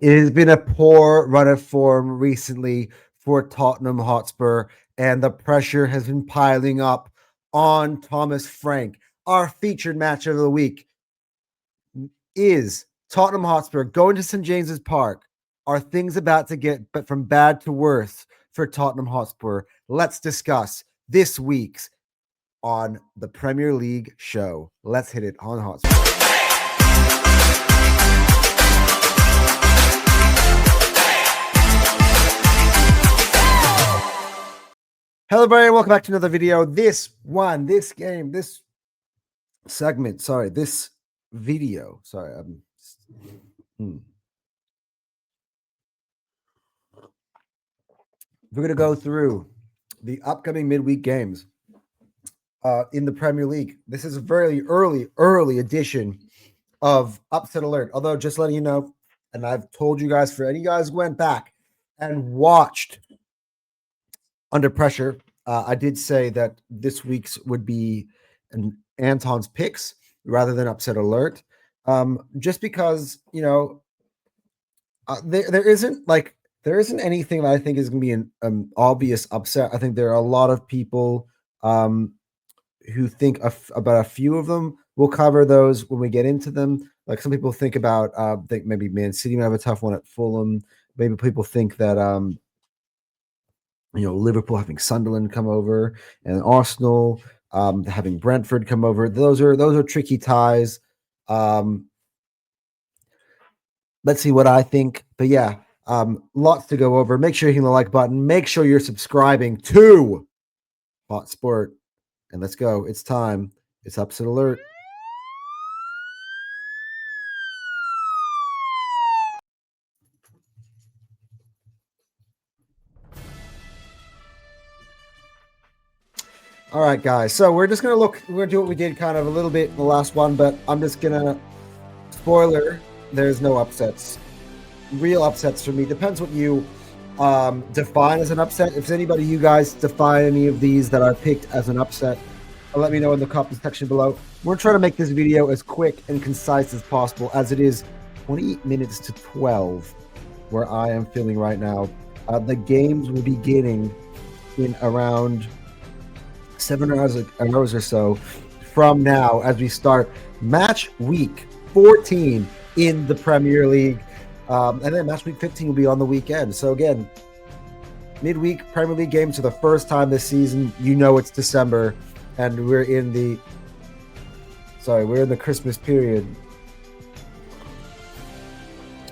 It has been a poor run of form recently for Tottenham Hotspur, and the pressure has been piling up on Thomas Frank. Our featured match of the week is Tottenham Hotspur going to St. James's Park. Are things about to get from bad to worse for Tottenham Hotspur? Let's discuss this week's on the Premier League show. Let's hit it on Hotspur. Hello, everybody. Welcome back to another video. This segment, this video. We're going to go through the upcoming midweek games in the Premier League. This is a very early edition of Upset Alert. Although, just letting you know, and I've told you guys, for any guys who went back and watched Under Pressure, I did say that this week's would be Anton's picks rather than Upset Alert, just because there isn't anything that I think is going to be an obvious upset. I think there are a lot of people who think about a few of them. We'll cover those when we get into them. Like some people think about, think maybe Man City might have a tough one at Fulham. Maybe people think that Liverpool having Sunderland come over and Arsenal having Brentford come over. Those are tricky ties. Let's see what I think. But yeah, lots to go over. Make sure you hit the like button. Make sure you're subscribing to Hotsport. And let's go. It's time. It's Upset Alert. All right, guys. So we're just going to do what we did kind of a little bit in the last one, but I'm just going to, spoiler, there's no upsets. Real upsets for me. Depends what you define as an upset. If anybody, you guys define any of these that I picked as an upset, let me know in the comment section below. We're trying to make this video as quick and concise as possible, as it is 20 minutes to 12 where I am feeling right now. The games will be beginning in around 7 hours or so from now as we start match week 14 in the Premier League. And then match week 15 will be on the weekend. So again, midweek Premier League games for the first time this season. It's December and we're in the Christmas period.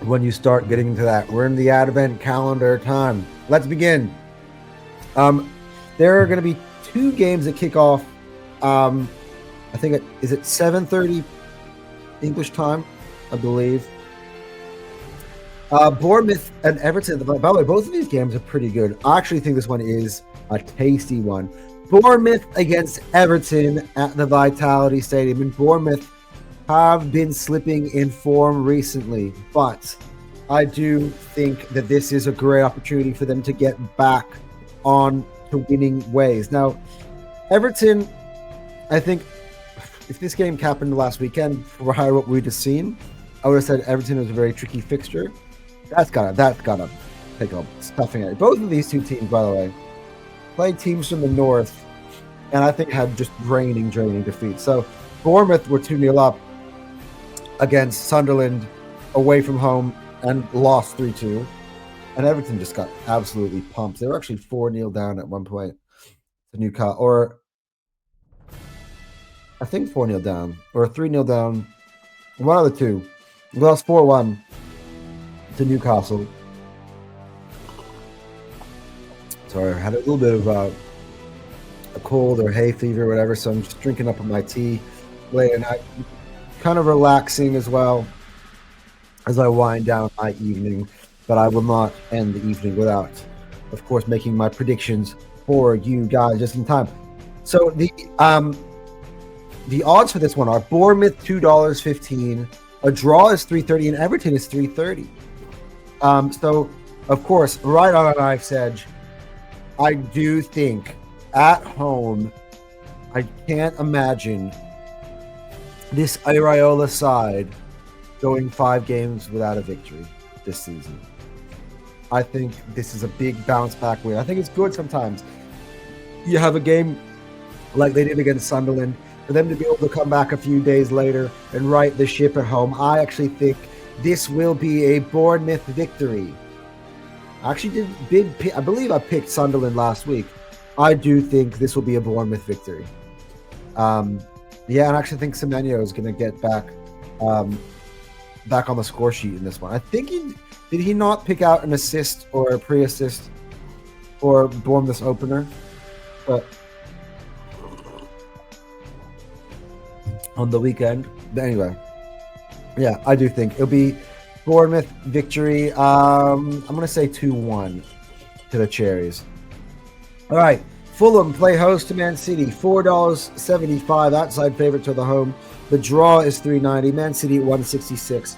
When you start getting into that, we're in the Advent calendar time. Let's begin. There are going to be 2 games that kick off. I think is it 7:30 English time, I believe. Bournemouth and Everton. By the way, both of these games are pretty good. I actually think this one is a tasty one. Bournemouth against Everton at the Vitality Stadium. And Bournemouth have been slipping in form recently, but I do think that this is a great opportunity for them to get back on to winning ways. Now, Everton, I think if this game happened last weekend, prior to what we'd have seen, I would have said Everton was a very tricky fixture. That's gotta take a stuffing at it. Both of these two teams, by the way, played teams from the north, and I think had just draining defeats. So Bournemouth were 2-0 up against Sunderland away from home and lost 3-2. And Everton just got absolutely pumped. They were actually 4-0 down at one point to Newcastle, or I think 4-0 down, or 3-0 down. One of the two. We lost 4-1 to Newcastle. Sorry, I had a little bit of a cold or hay fever or whatever, so I'm just drinking up on my tea late at night. Kind of relaxing as well as I wind down my evening. But I will not end the evening without, of course, making my predictions for you guys just in time. So the odds for this one are Bournemouth $2.15, a draw is $3.30, and Everton is $3.30. So of course, right on a knife's edge, I do think at home, I can't imagine this Iraola side going 5 games without a victory. this season. I think this is a big bounce back win. I think it's good sometimes. You have a game like they did against Sunderland, for them to be able to come back a few days later and right the ship at home. I actually think this will be a Bournemouth victory. I actually I believe I picked Sunderland last week. I do think this will be a Bournemouth victory. Yeah, and I actually think Semenyo is going to get back on the score sheet in this one. I think did he not pick out an assist or a pre-assist for Bournemouth's opener? But on the weekend. But anyway, yeah, I do think it'll be Bournemouth victory. I'm going to say 2-1 to the Cherries. All right, Fulham play host to Man City, $4.75 outside favorite to the home. The draw is $3.90. Man City at $1.66.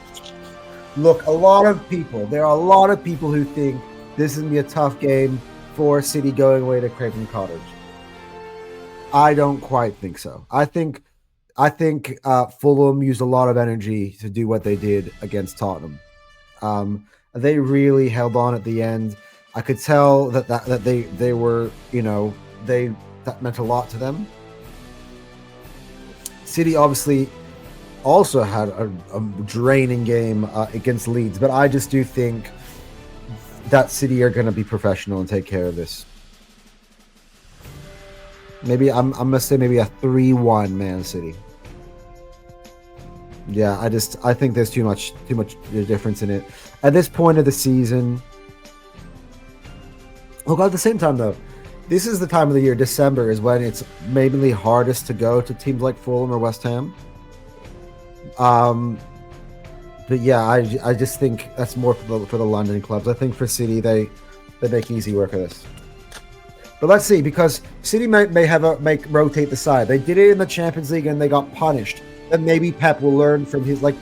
Look, there are a lot of people who think this is going to be a tough game for City going away to Craven Cottage. I don't quite think so. I think Fulham used a lot of energy to do what they did against Tottenham. They really held on at the end. I could tell that they were, that meant a lot to them. City obviously also had a draining game against Leeds, but I just do think that City are going to be professional and take care of this. Maybe I'm gonna say maybe a 3-1 Man City. Yeah, I think there's too much difference in it at this point of the season. Look, at the same time though, this is the time of the year. December is when it's maybe hardest to go to teams like Fulham or West Ham. But yeah, I just think that's more for the London clubs. I think for City they make easy work of this. But let's see, because City may rotate the side. They did it in the Champions League and they got punished. Then maybe Pep will learn from his it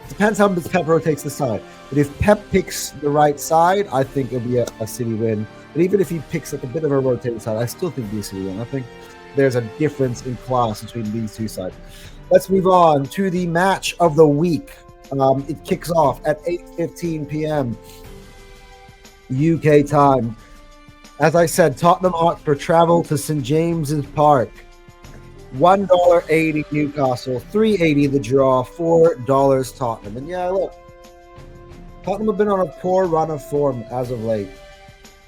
depends how much Pep rotates the side. But if Pep picks the right side, I think it'll be a City win. But even if he picks like a bit of a rotating side, I still think it'll be a City win. I think there's a difference in class between these two sides. Let's move on to the match of the week. It kicks off at 8:15 p.m. UK time. As I said, Tottenham Hotspur travel to St. James's Park. $1.80 Newcastle, $3.80 the draw, $4 Tottenham. And yeah, look, Tottenham have been on a poor run of form as of late.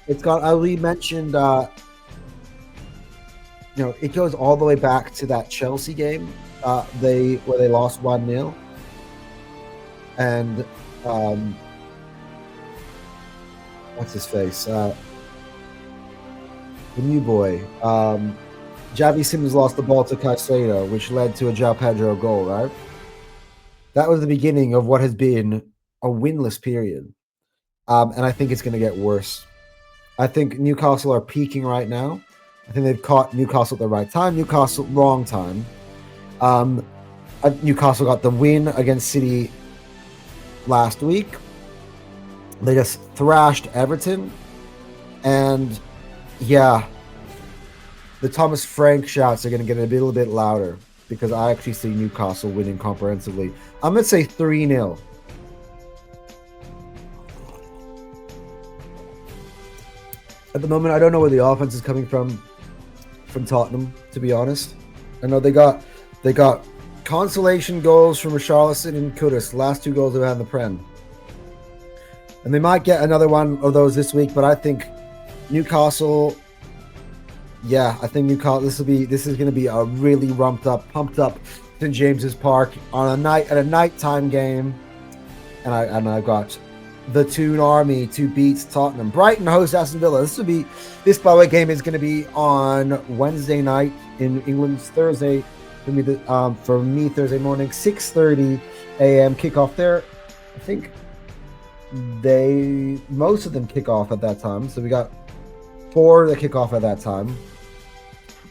We mentioned, it goes all the way back to that Chelsea game, where they lost 1-0. And what's his face? The new boy. Javi Simmons lost the ball to Caicedo, which led to a João Pedro goal, right? That was the beginning of what has been a winless period. And I think it's going to get worse. I think Newcastle are peaking right now. I think they've caught Newcastle at the right time. Newcastle, wrong time. Newcastle got the win against City last week. They just thrashed Everton. And yeah, the Thomas Frank shouts are going to get a little bit louder because I actually see Newcastle winning comprehensively. I'm going to say 3-0. At the moment, I don't know where the offense is coming from Tottenham, to be honest. I know they got consolation goals from Richarlison and Kudus, the last 2 goals they've had in the Prem. And they might get another one of those this week, but I think Newcastle, I think Newcastle, this is going to be a really pumped up St. James's Park at a nighttime game. And I've got the Toon Army to beat Tottenham. Brighton host Aston Villa. This by the way game is going to be on Wednesday night in England's Thursday. For me Thursday morning, 6:30 a.m. kickoff there. I think most of them kick off at that time. So we got 4 that kick off at that time.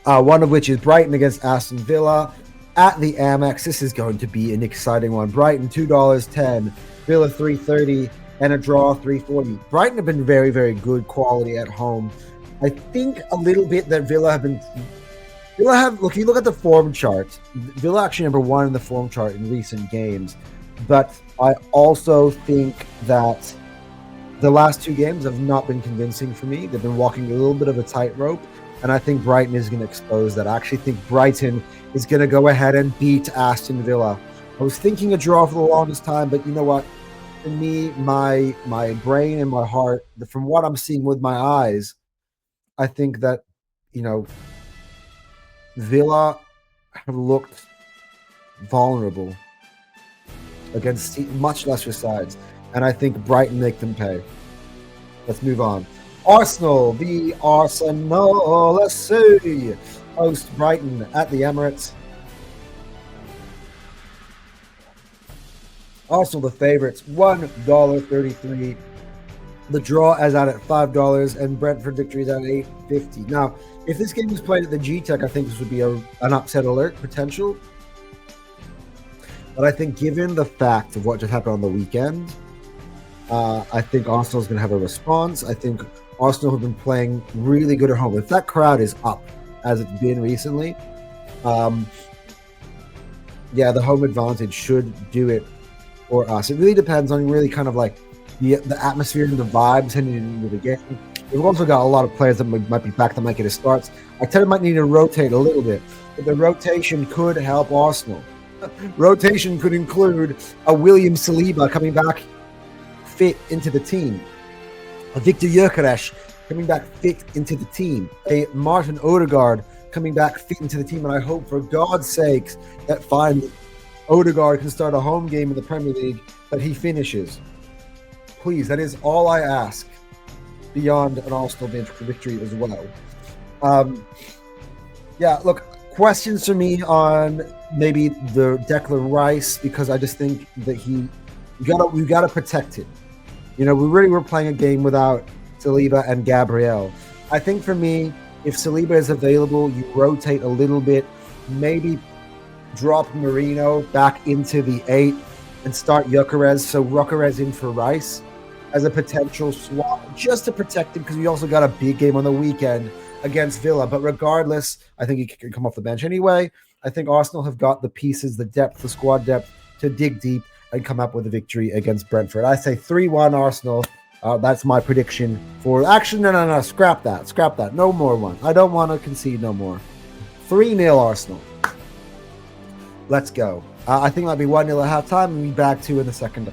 One of which is Brighton against Aston Villa at the Amex. This is going to be an exciting one. Brighton $2.10, Villa $3.30. And a draw, $3.40. Brighton have been very, very good quality at home. I think a little bit that look, you look at the form chart. Villa actually number 1 in the form chart in recent games. But I also think that the last two games have not been convincing for me. They've been walking a little bit of a tightrope, and I think Brighton is going to expose that. I actually think Brighton is going to go ahead and beat Aston Villa. I was thinking a draw for the longest time, but you know what? For me, my brain and my heart, from what I'm seeing with my eyes, I think that, you know, Villa have looked vulnerable against much lesser sides, and I think Brighton make them pay. Let's move on. Arsenal, the Arsenal SC host Brighton at the Emirates. Arsenal, the favorites, $1.33. The draw is out at $5, and Brentford victory is at $8.50. Now, if this game was played at the G-Tech, I think this would be an upset alert potential. But I think given the fact of what just happened on the weekend, I think Arsenal's going to have a response. I think Arsenal have been playing really good at home. If that crowd is up, as it's been recently, yeah, the home advantage should do it for us. It really depends on really kind of like the atmosphere and the vibes heading into the game. We've also got a lot of players that might be back that might get a starts. I tend to might need to rotate a little bit, but the rotation could help Arsenal. Rotation could include a William Saliba coming back fit into the team, a Victor Gyökeres coming back fit into the team, a Martin Odegaard coming back fit into the team, and I hope for God's sakes that finally Odegaard can start a home game in the Premier League that he finishes. Please, that is all I ask beyond an Arsenal victory as well. Yeah, look, questions for me on maybe the Declan Rice, because I just think that we gotta protect him. You know, we really were playing a game without Saliba and Gabriel. I think for me, if Saliba is available, you rotate a little bit, maybe drop Marino back into the 8 and start Gyökeres, so Gyökeres in for Rice as a potential swap, just to protect him, because we also got a big game on the weekend against Villa. But regardless, I think he can come off the bench anyway. I think Arsenal have got the pieces, the depth, the squad depth to dig deep and come up with a victory against Brentford. I say 3-1 Arsenal. That's my prediction for... Actually, no. Scrap that. No more one. I don't want to concede no more. 3-0 Arsenal. Let's go. I think that'll be 1-0 at halftime, and we'll be back 2 in the second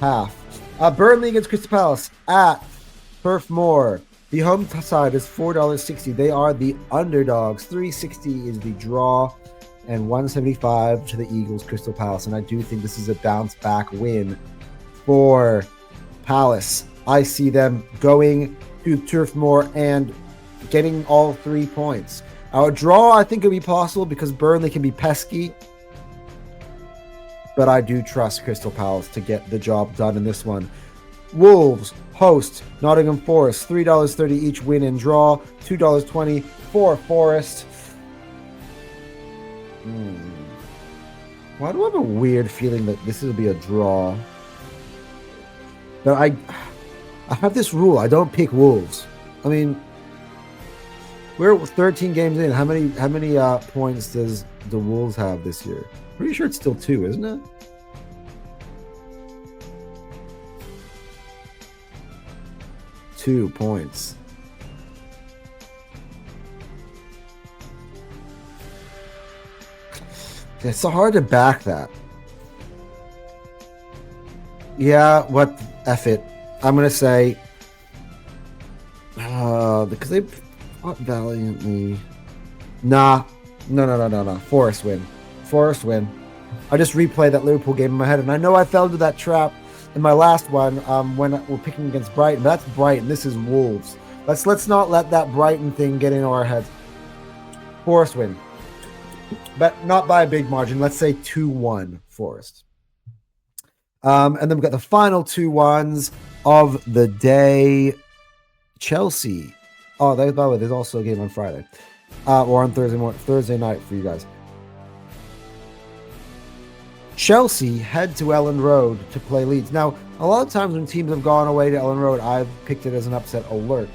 half. Burnley against Crystal Palace at Turf Moor. The home side is $4.60. They are the underdogs. $3.60 is the draw, and $1.75 to the Eagles, Crystal Palace. And I do think this is a bounce back win for Palace. I see them going to Turf Moor and getting all 3 points. Our draw, I think, will be possible because Burnley can be pesky. But I do trust Crystal Palace to get the job done in this one. Wolves host Nottingham Forest. $3.30 each win and draw. $2.20 for Forest. Why do I have a weird feeling that this will be a draw? But I have this rule. I don't pick Wolves. I mean, we're 13 games in. How many points does the Wolves have this year? Pretty sure it's still 2, isn't it? Two points. It's so hard to back that. Yeah, what? F it. I'm going to say... because they fought valiantly. No. Forest win. I just replayed that Liverpool game in my head, and I know I fell into that trap in my last one when we're picking against Brighton. But that's Brighton. This is Wolves. Let's not let that Brighton thing get into our heads. Forest win. But not by a big margin. Let's say 2-1 Forest. And then we've got the final 2-1s of the day. Chelsea. Oh, by the way, there's also a game on Friday. Or on Thursday night for you guys. Chelsea head to Ellen Road to play Leeds. Now, a lot of times when teams have gone away to Ellen Road, I've picked it as an upset alert.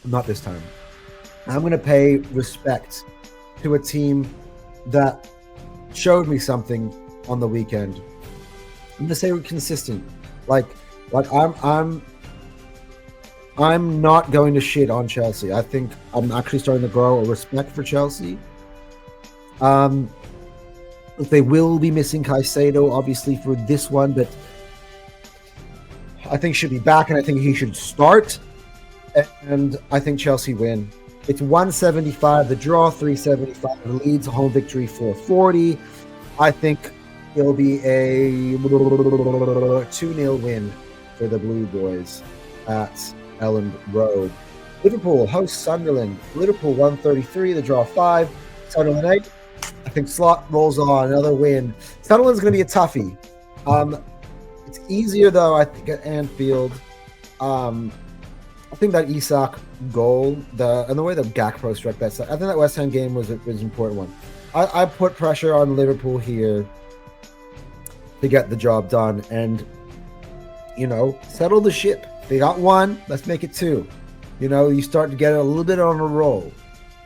Not this time. I'm going to pay respect to a team that showed me something on the weekend. I'm gonna say we're consistent. Like I'm not going to shit on Chelsea. I think I'm actually starting to grow a respect for Chelsea. They will be missing Caicedo, obviously, for this one, but I think should be back, and I think he should start. And I think Chelsea win. It's 175, the draw 375, the Leeds home victory 440. I think it'll be a 2-0 win for the Blue Boys at Elland Road. Liverpool hosts Sunderland. Liverpool 133, the draw 5. Sunderland 8. I think Slot rolls on, another win. Sunderland's going to be a toughie. It's easier, though, I think, at Anfield. I think that Isak goal, and the way that Gakpo struck that, I think that West Ham game was an important one. I put pressure on Liverpool here to get the job done and, settle the ship. They got one, let's make it two. You start to get a little bit on a roll.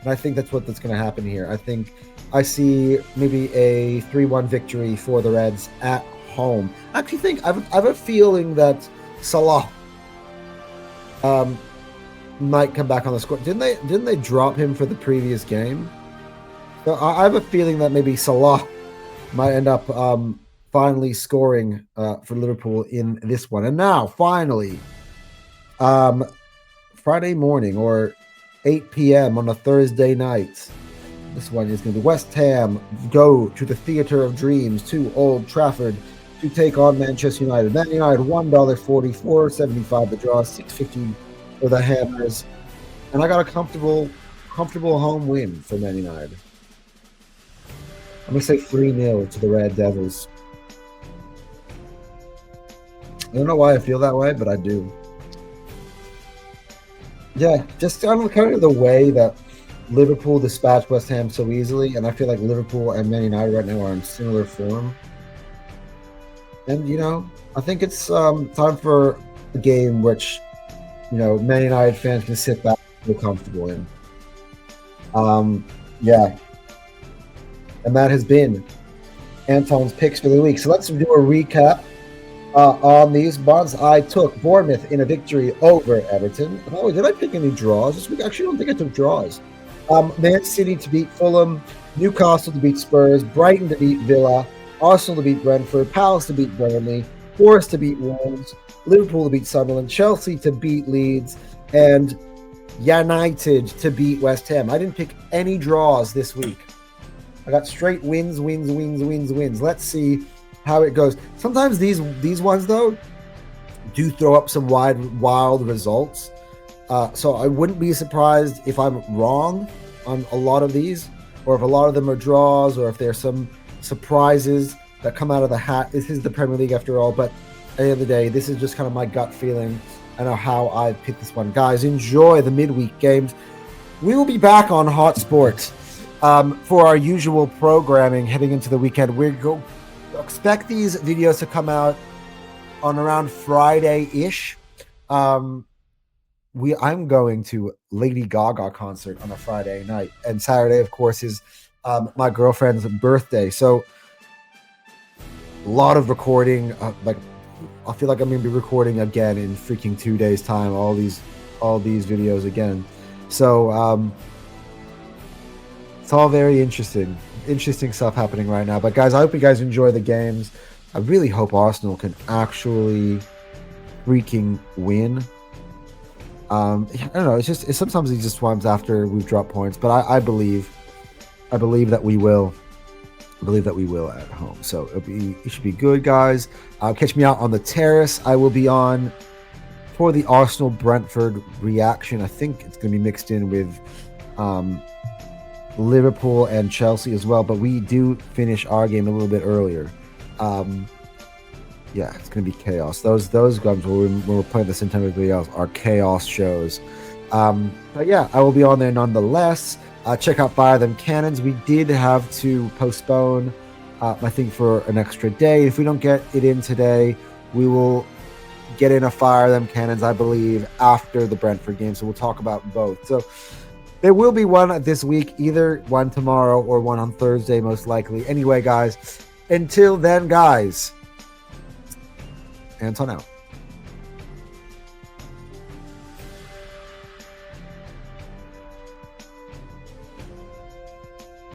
And I think that's what's going to happen here. I think I see maybe a 3-1 victory for the Reds at home. I actually think I have a feeling that Salah might come back on the score. Didn't they drop him for the previous game? So I have a feeling that maybe Salah might end up finally scoring for Liverpool in this one. And now, finally, Friday morning or 8 p.m. on a Thursday night. This one is going to be West Ham go to the Theatre of Dreams to Old Trafford to take on Manchester United. Man United $1.40, $4.75 the draw, $6.50 for the Hammers, and I got a comfortable home win for Man United. I'm gonna say 3-0 to the Red Devils. I don't know why I feel that way, but I do. Yeah, just kind of the way that Liverpool dispatched West Ham so easily, and I feel like Liverpool and Man United right now are in similar form. And, I think it's time for a game which, Man United fans can sit back and feel comfortable in. Yeah. And that has been Anton's picks for the week. So let's do a recap on these ones. I took Bournemouth in a victory over Everton. Oh, did I pick any draws this week? Actually, I don't think I took draws. Man City to beat Fulham, Newcastle to beat Spurs, Brighton to beat Villa, Arsenal to beat Brentford, Palace to beat Burnley, Forest to beat Wolves, Liverpool to beat Sunderland, Chelsea to beat Leeds, and United to beat West Ham. I didn't pick any draws this week. I got straight wins. Let's see how it goes. Sometimes these ones, though, do throw up some wild results. So I wouldn't be surprised if I'm wrong on a lot of these, or if a lot of them are draws, or if there's some surprises that come out of the hat. This is the Premier League after all, but at the end of the day, this is just kind of my gut feeling. I know how I picked this one. Guys, enjoy the midweek games. We will be back on Hotsport for our usual programming heading into the weekend. Expect these videos to come out on around Friday-ish. I'm going to Lady Gaga concert on a Friday night, and Saturday, of course, is my girlfriend's birthday. So a lot of recording. I feel like I'm going to be recording again in freaking 2 days' time. All these videos again. So it's all very interesting stuff happening right now. But guys, I hope you guys enjoy the games. I really hope Arsenal can actually freaking win. I don't know. It's sometimes it just swarms after we've dropped points, but I believe that we will. I believe that we will at home. So it should be good, guys. Catch me out on the terrace. I will be on for the Arsenal Brentford reaction. I think it's going to be mixed in with Liverpool and Chelsea as well. But we do finish our game a little bit earlier. Yeah, it's going to be chaos. Those games when we're playing the same time as everybody else are chaos shows. But yeah, I will be on there nonetheless. Check out Fire Them Cannons. We did have to postpone, I think, for an extra day. If we don't get it in today, we will get in a Fire Them Cannons, I believe, after the Brentford game. So we'll talk about both. So There will be one this week, either one tomorrow or one on Thursday, most likely. Anyway, guys, until then, guys, Anton out.